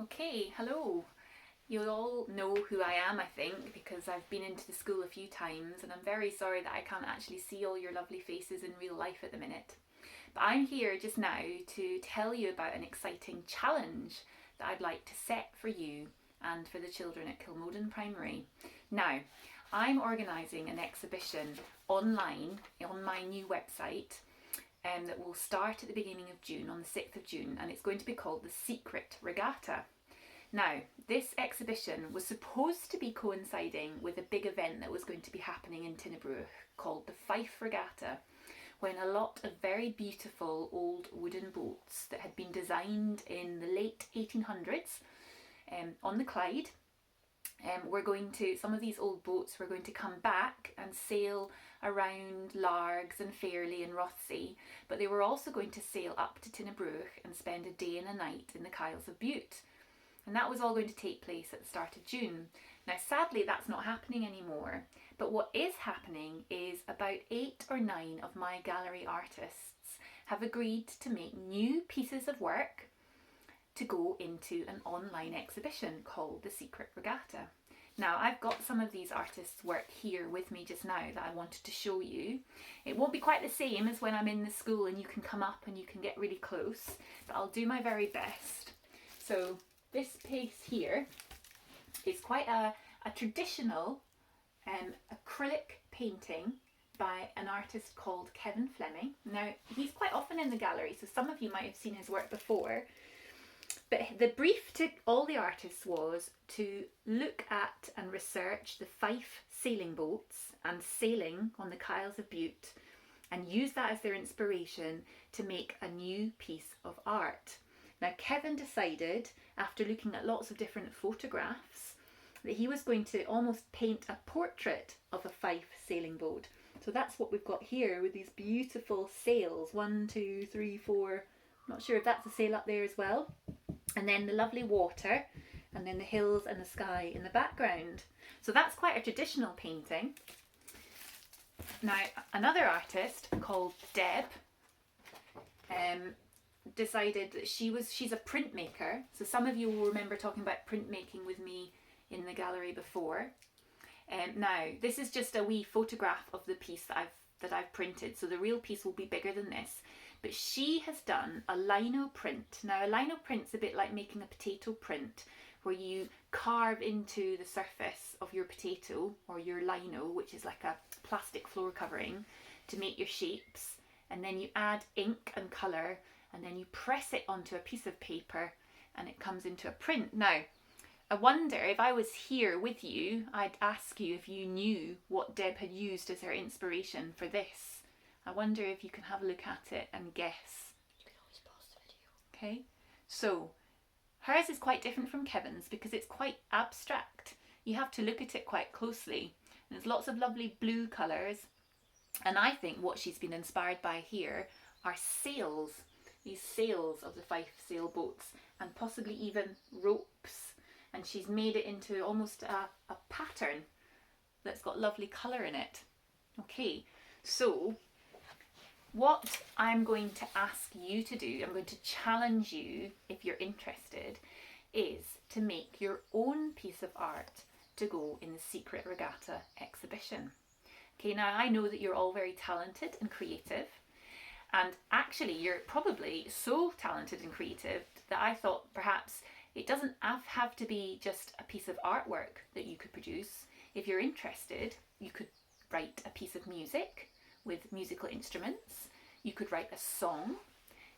Okay, hello. You all know who I am, I think, because I've been into the school a few times, and I'm very sorry that I can't actually see all your lovely faces in real life at the minute. But I'm here just now to tell you about an exciting challenge that I'd like to set for you and for the children at Kilmoden Primary. Now, I'm organising an exhibition online on my new website that will start at the beginning of June, on the 6th of June, and it's going to be called the Secret Regatta. Now, this exhibition was supposed to be coinciding with a big event that was going to be happening in Tinnabrooch called the Fife Regatta, when a lot of very beautiful old wooden boats that had been designed in the late 1800s on the Clyde, some of these old boats were going to come back and sail around Largs and Fairley and Rothsay, but they were also going to sail up to Tinnabrooch and spend a day and a night in the Kyles of Bute. And that was all going to take place at the start of June. Now, sadly, that's not happening anymore. But what is happening is about 8 or 9 of my gallery artists have agreed to make new pieces of work to go into an online exhibition called the Secret Regatta. Now, I've got some of these artists' work here with me just now that I wanted to show you. It won't be quite the same as when I'm in the school and you can come up and you can get really close, but I'll do my very best. So, this piece here is quite a traditional acrylic painting by an artist called Kevin Fleming. Now, he's quite often in the gallery, so some of you might have seen his work before. But the brief to all the artists was to look at and research the Fife sailing boats and sailing on the Kyles of Bute and use that as their inspiration to make a new piece of art. Now, Kevin decided, after looking at lots of different photographs, that he was going to almost paint a portrait of a Fife sailing boat. So that's what we've got here with these beautiful sails. 1, 2, 3, 4. I'm not sure if that's a sail up there as well. And then the lovely water, and then the hills and the sky in the background. So that's quite a traditional painting. Now, another artist called Deb decided that she's a printmaker. So some of you will remember talking about printmaking with me in the gallery before. Now, this is just a wee photograph of the piece that I've printed. So the real piece will be bigger than this. But she has done a lino print. Now, a lino print's a bit like making a potato print, where you carve into the surface of your potato or your lino, which is like a plastic floor covering, to make your shapes. And then you add ink and colour, and then you press it onto a piece of paper and it comes into a print. Now, I wonder if I was here with you, I'd ask you if you knew what Deb had used as her inspiration for this. I wonder if you can have a look at it and guess. You can always pause the video. Okay, so hers is quite different from Kevin's because it's quite abstract. You have to look at it quite closely. There's lots of lovely blue colours. And I think what she's been inspired by here are sails. These sails of the Fife sailboats, and possibly even ropes. And she's made it into almost a pattern that's got lovely colour in it. Okay, so what I'm going to ask you to do, I'm going to challenge you, if you're interested, is to make your own piece of art to go in the Secret Regatta exhibition. Okay, now I know that you're all very talented and creative, and actually you're probably so talented and creative that I thought perhaps it doesn't have to be just a piece of artwork that you could produce. If you're interested, you could write a piece of music with musical instruments. You could write a song.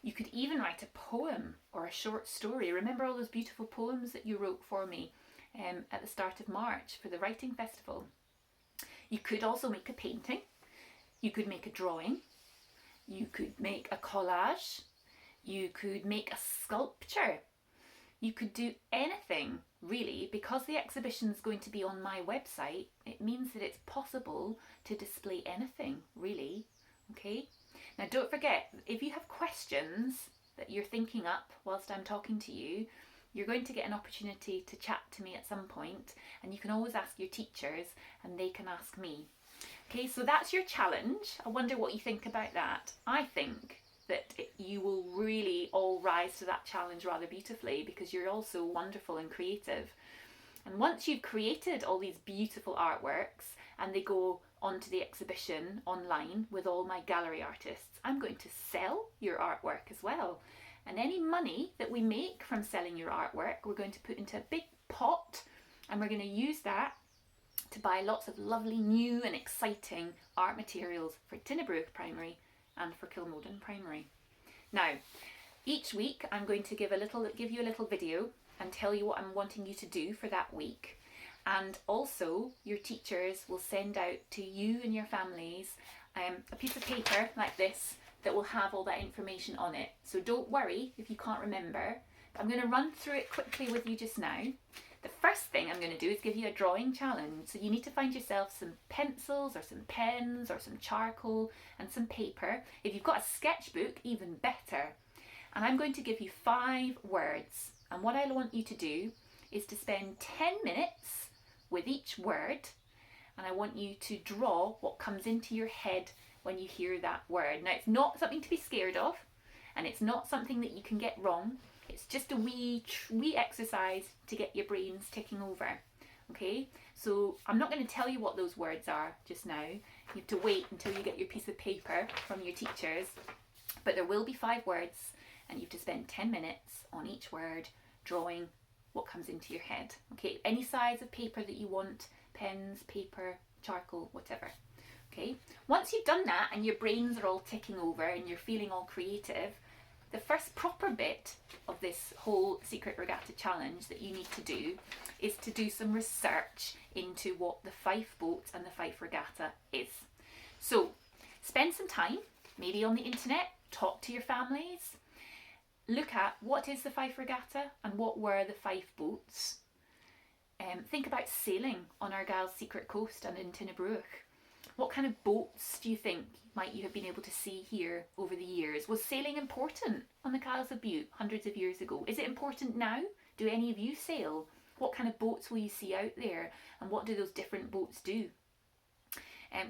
You could even write a poem or a short story. Remember all those beautiful poems that you wrote for me at the start of March for the writing festival? You could also make a painting. You could make a drawing. You could make a collage. You could make a sculpture. You could do anything, really. Because the exhibition is going to be on my website, it means that it's possible to display anything, really. Okay? Now, don't forget, if you have questions that you're thinking up whilst I'm talking to you, you're going to get an opportunity to chat to me at some point, and you can always ask your teachers and they can ask me. Okay, so that's your challenge. I wonder what you think about that. I think that you will really all rise to that challenge rather beautifully, because you're all so wonderful and creative. And once you've created all these beautiful artworks and they go onto the exhibition online with all my gallery artists, I'm going to sell your artwork as well. And any money that we make from selling your artwork, we're going to put into a big pot, and we're going to use that to buy lots of lovely new and exciting art materials for Tinnebrook Primary and for Kilmodon Primary. Now, each week I'm going to give you a little video and tell you what I'm wanting you to do for that week. And also your teachers will send out to you and your families a piece of paper like this that will have all that information on it. So don't worry if you can't remember. I'm going to run through it quickly with you just now. The first thing I'm going to do is give you a drawing challenge. So you need to find yourself some pencils or some pens or some charcoal and some paper. If you've got a sketchbook, even better. And I'm going to give you 5 words. And what I want you to do is to spend 10 minutes with each word. And I want you to draw what comes into your head when you hear that word. Now, it's not something to be scared of, and it's not something that you can get wrong. It's just a wee exercise to get your brains ticking over. Okay, so I'm not going to tell you what those words are just now. You have to wait until you get your piece of paper from your teachers. But there will be 5 words, and you have to spend 10 minutes on each word drawing what comes into your head. Okay, any size of paper that you want, pens, paper, charcoal, whatever. Okay, once you've done that and your brains are all ticking over and you're feeling all creative, the first proper bit of this whole Secret Regatta challenge that you need to do is to do some research into what the Fife Boat and the Fife Regatta is. So spend some time, maybe on the internet, talk to your families, look at what is the Fife Regatta and what were the Fife Boats. Think about sailing on Argyll's Secret Coast and in Tinnebrook. What kind of boats do you think might you have been able to see here over the years? Was sailing important on the Isles of Bute hundreds of years ago? Is it important now? Do any of you sail? What kind of boats will you see out there? And what do those different boats do?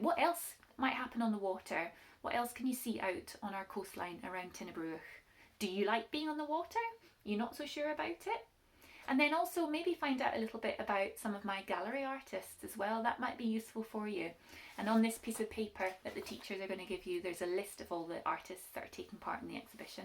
What else might happen on the water? What else can you see out on our coastline around Tinnebrook? Do you like being on the water? You're not so sure about it? And then also maybe find out a little bit about some of my gallery artists as well. That might be useful for you. And on this piece of paper that the teachers are going to give you, there's a list of all the artists that are taking part in the exhibition.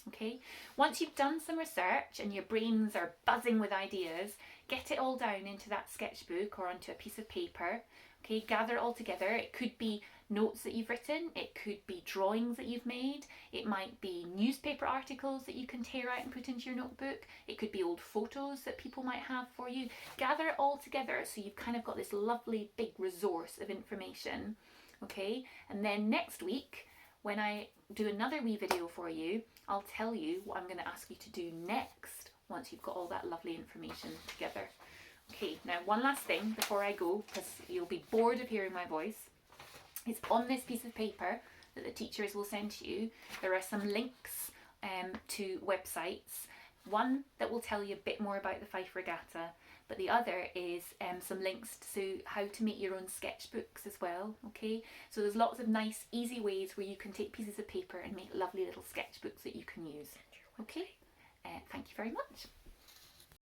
Okay, once you've done some research and your brains are buzzing with ideas, get it all down into that sketchbook or onto a piece of paper. Okay, gather it all together. It could be notes that you've written, it could be drawings that you've made, it might be newspaper articles that you can tear out and put into your notebook, it could be old photos that people might have for you. Gather it all together so you've kind of got this lovely big resource of information. Okay, and then next week when I do another wee video for you, I'll tell you what I'm going to ask you to do next once you've got all that lovely information together. Okay, now one last thing before I go, because you'll be bored of hearing my voice. It's on this piece of paper that the teachers will send to you. There are some links to websites. One that will tell you a bit more about the Fife Regatta, but the other is some links to how to make your own sketchbooks as well. Okay, so there's lots of nice, easy ways where you can take pieces of paper and make lovely little sketchbooks that you can use. Okay, thank you very much.